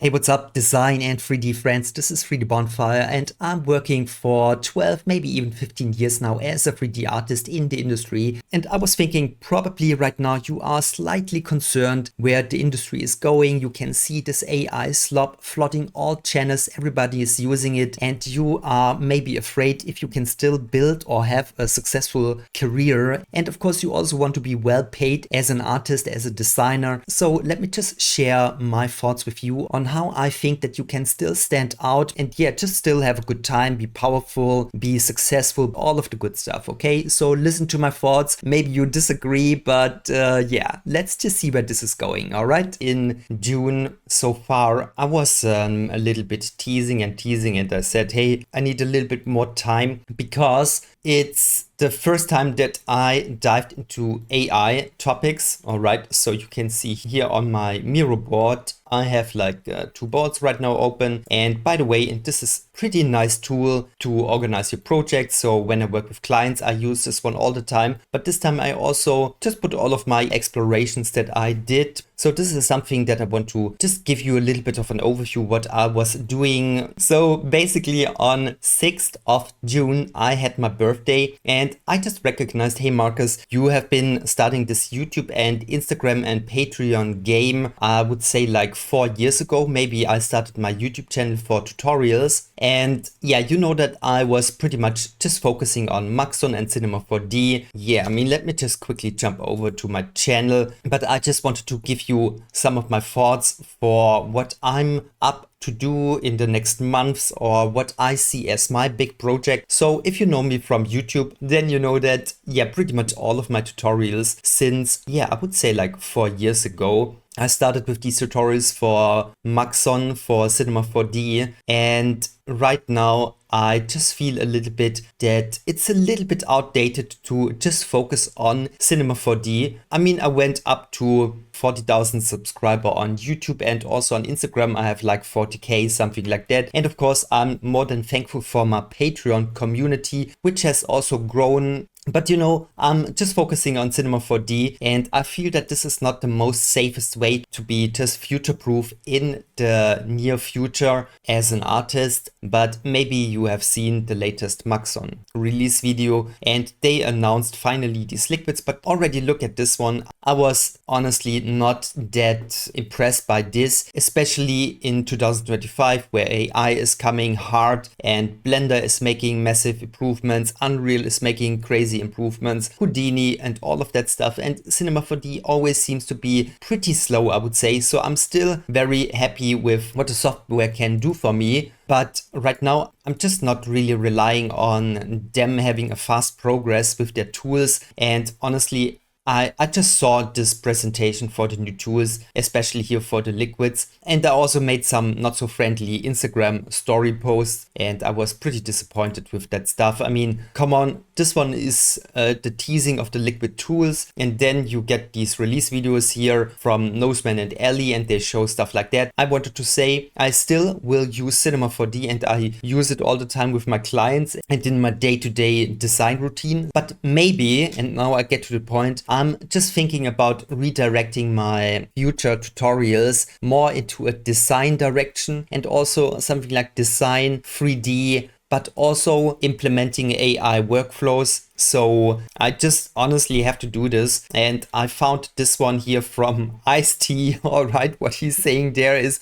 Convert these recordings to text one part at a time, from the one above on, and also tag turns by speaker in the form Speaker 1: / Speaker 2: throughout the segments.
Speaker 1: Hey, what's up, design and 3D friends? This is 3D Bonfire, and I'm working for 12, maybe even 15 years now as a 3D artist in the industry. And I was thinking probably right now you are slightly concerned where the industry is going. You can see this AI slop flooding all channels, everybody is using it, and you are maybe afraid if you can still build or have a successful career. And of course, you also want to be well paid as an artist, as a designer. So let me just share my thoughts with you on how I think that you can still stand out and just still have a good time, be powerful, be successful, all of the good stuff. Okay, so listen to my thoughts. Maybe you disagree, but let's just see where this is going. All right, in June so far, I was a little bit teasing, and I said, hey, I need a little bit more time because it's the first time that I dived into AI topics. All right, so you can see here on my Miro board, I have like two boards right now open. And by the way, this is pretty nice tool to organize your projects. So when I work with clients, I use this one all the time. But this time I also just put all of my explorations that I did. So this is something that I want to just give you a little bit of an overview what I was doing. So basically on 6th of June, I had my birthday and I just recognized, hey Marcus, you have been starting this YouTube and Instagram and Patreon game, I would say like 4 years ago. Maybe I started my YouTube channel for tutorials. And yeah, you know that I was pretty much just focusing on Maxon and Cinema 4D. Yeah, I mean, let me just quickly jump over to my channel. But I just wanted to give you some of my thoughts for what I'm up to do in the next months or what I see as my big project. So if you know me from YouTube, then you know that, pretty much all of my tutorials since, I would say like 4 years ago, I started with these tutorials for Maxon, for Cinema 4D, and right now I just feel a little bit that it's a little bit outdated to just focus on Cinema 4D. I mean, I went up to 40,000 subscriber on YouTube and also on Instagram. I have like 40k, something like that. And of course, I'm more than thankful for my Patreon community, which has also grown. But you know, I'm just focusing on Cinema 4D, and I feel that this is not the most safest way to be just future-proof in the near future as an artist. But maybe you have seen the latest Maxon release video, and they announced finally these liquids. But already look at this one. I was honestly not that impressed by this, especially in 2025, where AI is coming hard and Blender is making massive improvements, Unreal is making crazy improvements, Houdini and all of that stuff, and Cinema 4D always seems to be pretty slow, I would say. So I'm still very happy with what the software can do for me. But right now, I'm just not really relying on them having a fast progress with their tools. And honestly, I just saw this presentation for the new tools, especially here for the liquids. And I also made some not so friendly Instagram story posts, and I was pretty disappointed with that stuff. I mean, come on, this one is the teasing of the liquid tools. And then you get these release videos here from Noseman and Ellie, and they show stuff like that. I wanted to say I still will use Cinema 4D, and I use it all the time with my clients and in my day-to-day design routine. But maybe, and now I get to the point, I'm just thinking about redirecting my future tutorials more into a design direction, and also something like design 3D, but also implementing AI workflows. So I just honestly have to do this. And I found this one here from Ice-T. All right, what he's saying there is,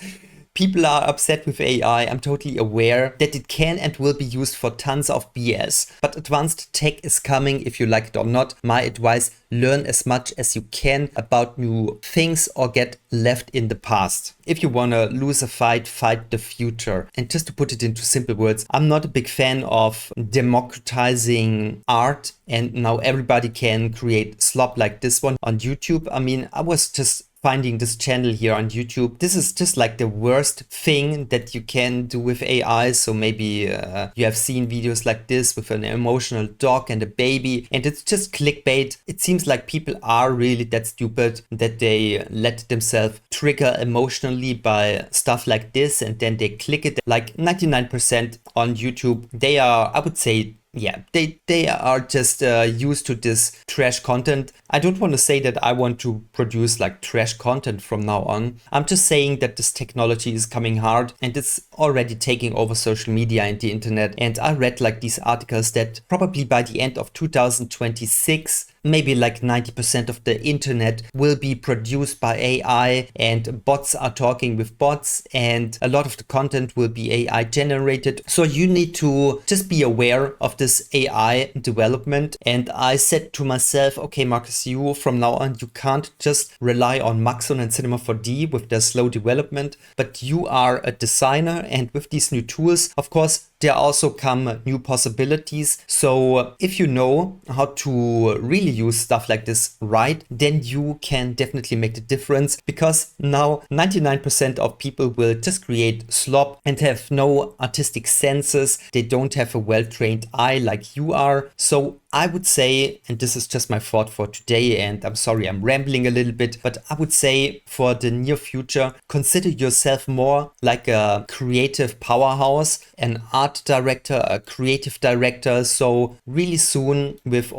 Speaker 1: people are upset with AI. I'm totally aware that it can and will be used for tons of BS. But advanced tech is coming if you like it or not. My advice, learn as much as you can about new things or get left in the past. If you want to lose a fight, fight the future. And just to put it into simple words, I'm not a big fan of democratizing art and now everybody can create slop like this one on YouTube. I mean, I was just finding this channel here on YouTube. This is just like the worst thing that you can do with AI. So maybe you have seen videos like this with an emotional dog and a baby, and it's just clickbait. It seems like people are really that stupid that they let themselves trigger emotionally by stuff like this, and then they click it. Like 99% on YouTube, they are, I would say, they are just used to this trash content. I don't want to say that I want to produce like trash content from now on. I'm just saying that this technology is coming hard and it's already taking over social media and the internet. And I read like these articles that probably by the end of 2026, maybe like 90% of the internet will be produced by AI, and bots are talking with bots, and a lot of the content will be AI generated. So you need to just be aware of this AI development. And I said to myself, okay, Marcus, you from now on, you can't just rely on Maxon and Cinema 4D with their slow development, but you are a designer, and with these new tools, of course, there also come new possibilities. So if you know how to really use stuff like this right, then you can definitely make the difference, because now 99% of people will just create slop and have no artistic senses. They don't have a well-trained eye like you are. So I would say, and this is just my thought for today, and I'm sorry I'm rambling a little bit, but I would say for the near future, consider yourself more like a creative powerhouse, an art director, a creative director. So really soon, with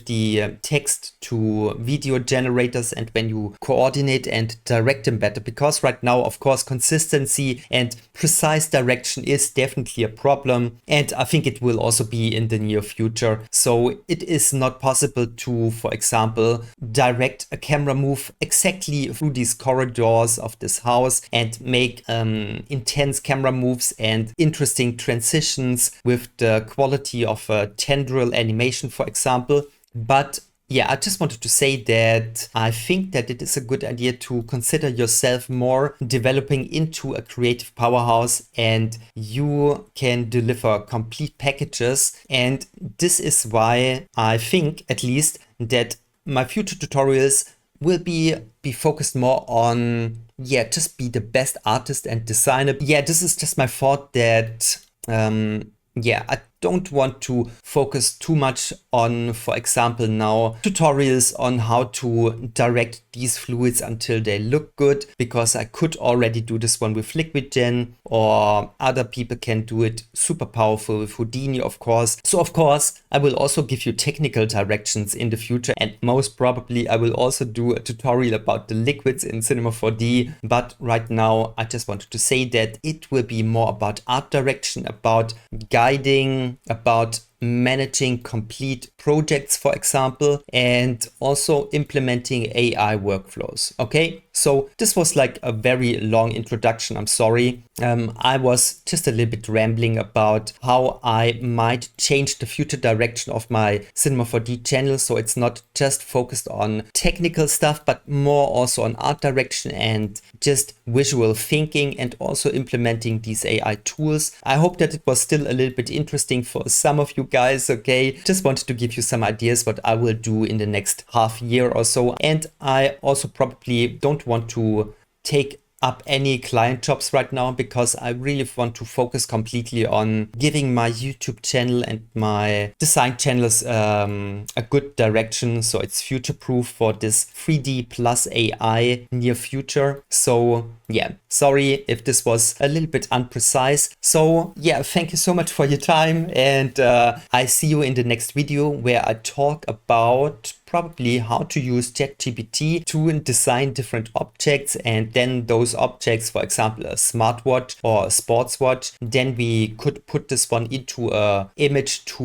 Speaker 1: the text to video generators, and when you coordinate and direct them better, because right now, of course, consistency and precise direction is definitely a problem, and I think it will also be in the near future. So it is not possible to, for example, direct a camera move exactly through these corridors of this house and make intense camera moves and interesting transitions with the quality of a tendril animation, for example. But yeah, I just wanted to say that I think that it is a good idea to consider yourself more developing into a creative powerhouse, and you can deliver complete packages. And this is why I think, at least, that my future tutorials will be focused more on, yeah, just be the best artist and designer. Yeah, this is just my thought that, yeah, I don't want to focus too much on, for example, now tutorials on how to direct these fluids until they look good, because I could already do this one with Liquid Gen, or other people can do it super powerful with Houdini, of course. So of course, I will also give you technical directions in the future, and most probably I will also do a tutorial about the liquids in Cinema 4D. But right now, I just wanted to say that it will be more about art direction, about guiding, about managing complete projects, for example, and also implementing AI workflows. Okay, so this was like a very long introduction. I'm sorry. I was just a little bit rambling about how I might change the future direction of my Cinema 4D channel. So it's not just focused on technical stuff, but more also on art direction and just visual thinking, and also implementing these AI tools. I hope that it was still a little bit interesting for some of you guys. Okay, just wanted to give you some ideas what I will do in the next half year or so. And I also probably don't want to take up any client jobs right now, because I really want to focus completely on giving my YouTube channel and my design channels a good direction, so it's future proof for this 3D plus AI near future. So yeah, sorry if this was a little bit unprecise. So yeah, thank you so much for your time, and I see you in the next video, where I talk about probably how to use ChatGPT to design different objects, and then those objects, for example, a smartwatch or a sports watch, then we could put this one into a image to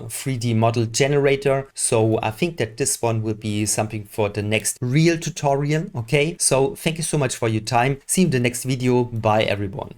Speaker 1: 3D model generator. So I think that this one will be something for the next real tutorial. Okay, so thank you so much for your time. See you in the next video. Bye everyone.